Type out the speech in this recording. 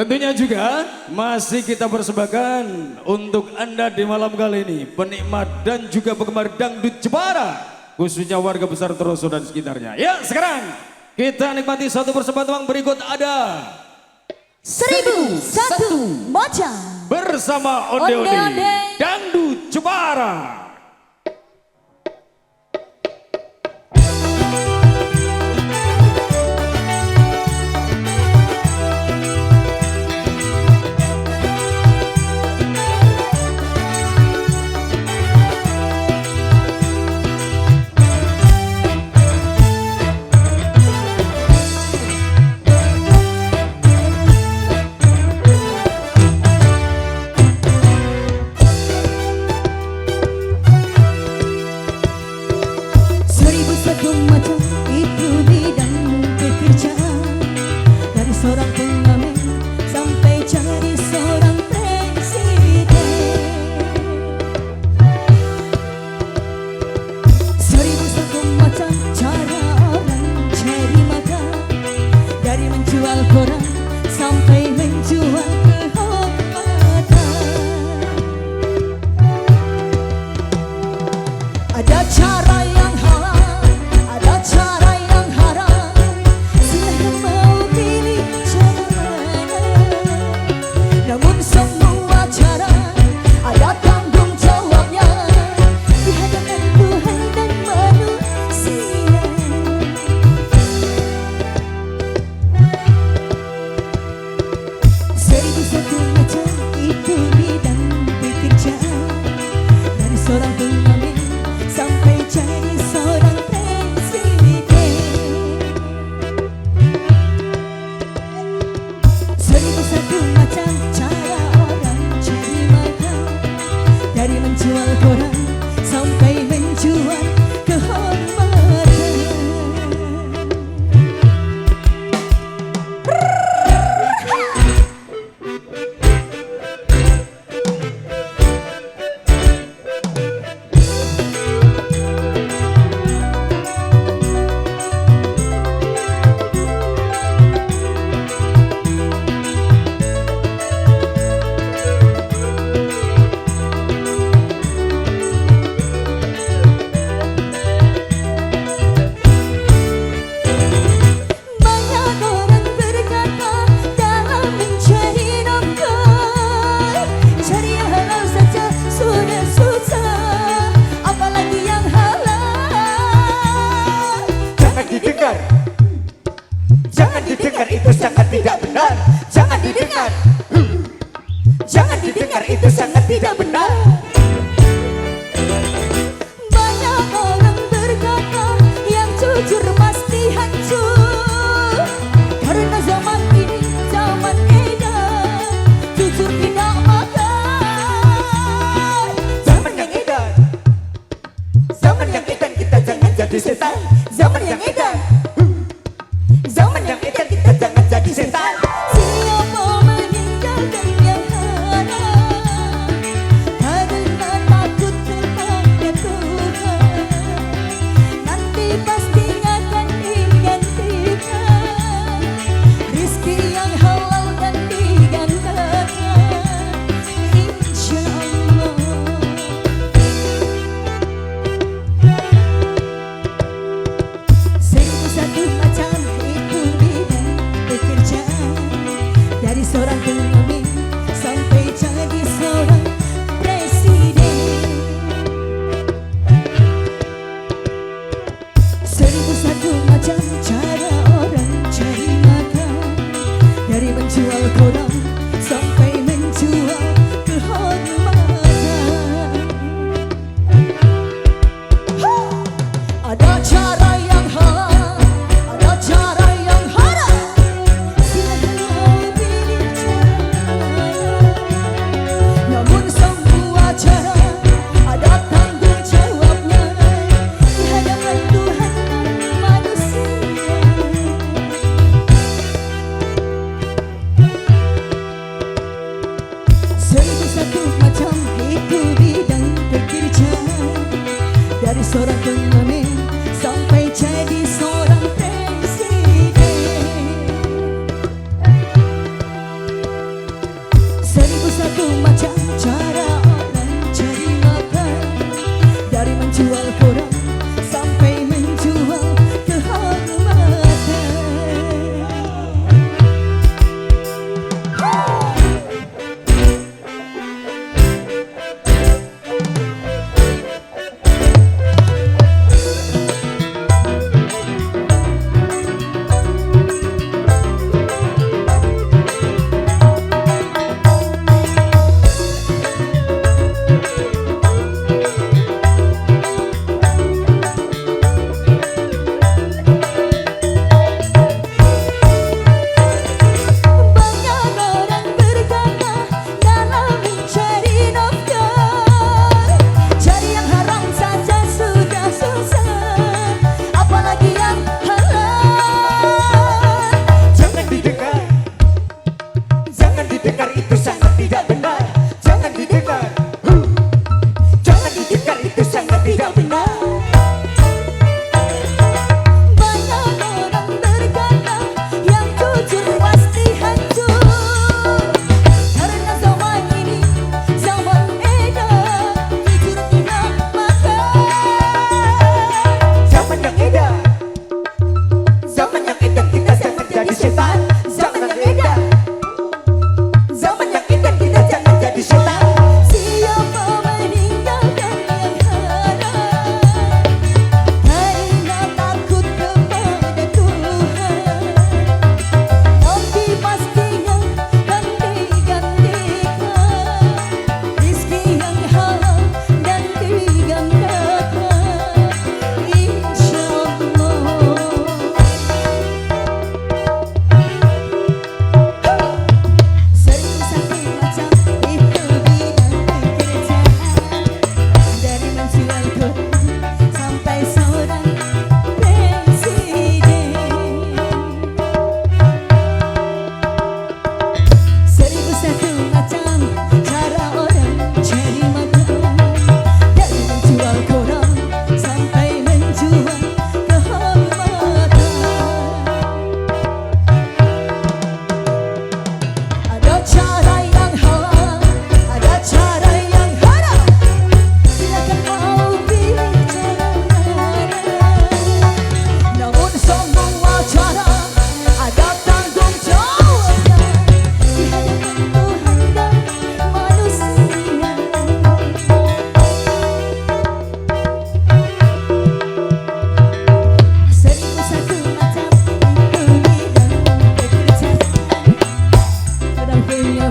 Tentunya juga masih kita persembahkan untuk Anda di malam kali ini, penikmat dan juga penggemar dangdut Jepara, khususnya warga besar Troso dan sekitarnya. Ya, sekarang kita nikmati satu persembahan berikut ada 1001 Moja bersama Onde-Onde Dangdut Jepara. Seorang pengamen sampai jadi seorang presiden. 1001 macam cara orang cari makan, dari menjual koran sampai menjual kehormatan. Ada cara yang halal, ada cara yang haram. Silahkan mau pilih cara mana. Namun semua cara ada tanggung jawabnya di hadapan Tuhan dan manusia. 1001 macam itu bidang pekerjaan, dari seorang pengamen sampai jadi seorang presiden. 1001 macam cara orang cari makan, dari menjual koran sampai menjual kehormatan. Jangan didengar, itu sangat tidak benar. Jangan didengar, jangan didengar, itu sangat tidak benar. Banyak orang berkata yang jujur pasti hancur, karena zaman ini zaman edan, jujur tidak makan. Zaman yang edan, zaman yang edan, kita jangan jadi setan. Zaman yang edan, zaman yang edan, kita jangan jadi setan. Siapa meninggalkan yang haram karena takut kepada Tuhan, nanti pasti akan digantikan rizki yang halal dan digandakan, insya Allah. 1001 macam itu bidang pekerjaan, dari seorang pengamen sampai jadi seorang presiden. 1001 macam cara orang cari makan, dari menjual koran sampai menjual kehormatan. Ada cara yang halal, ada cara yang haram. Silahkan mau pilih cara mana. Namun semua cara ada tanggung jawabnya di hadapan Tuhan dan manusia. 1001 didengar itu sangat tidak benar. Jangan didengar. Jangan didengar itu sangat tidak benar. Banyak orang berkata yang jujur pasti hancur. Karena zaman ini zaman edan, jujur tidak makan. Zaman yang edan. Zaman yang edan, kita jangan jadi setan. Zaman yang edan. Zaman yang edan, kita jangan jadi setan. Siapa meninggalkan yang haram karena takut kepada Tuhan, nanti pastinya akan digantikan rezeki yang halal dan digandakan, insyaallah. Seribu satu macam itu bidang pekerjaan, dari menjual koran sampai seorang presiden. Seribu satu macam cara orang cari makan, dari menjual koran sampai menjual kehormatan. Ada cara yang halal, ada cara yang haram. Silakan mau pilih cara mana. Namun semua cara ada tanggung jawabnya di hadapan Tuhan dan manusia. Seribu satu macam itu bidang pekerjaan, terakhirnya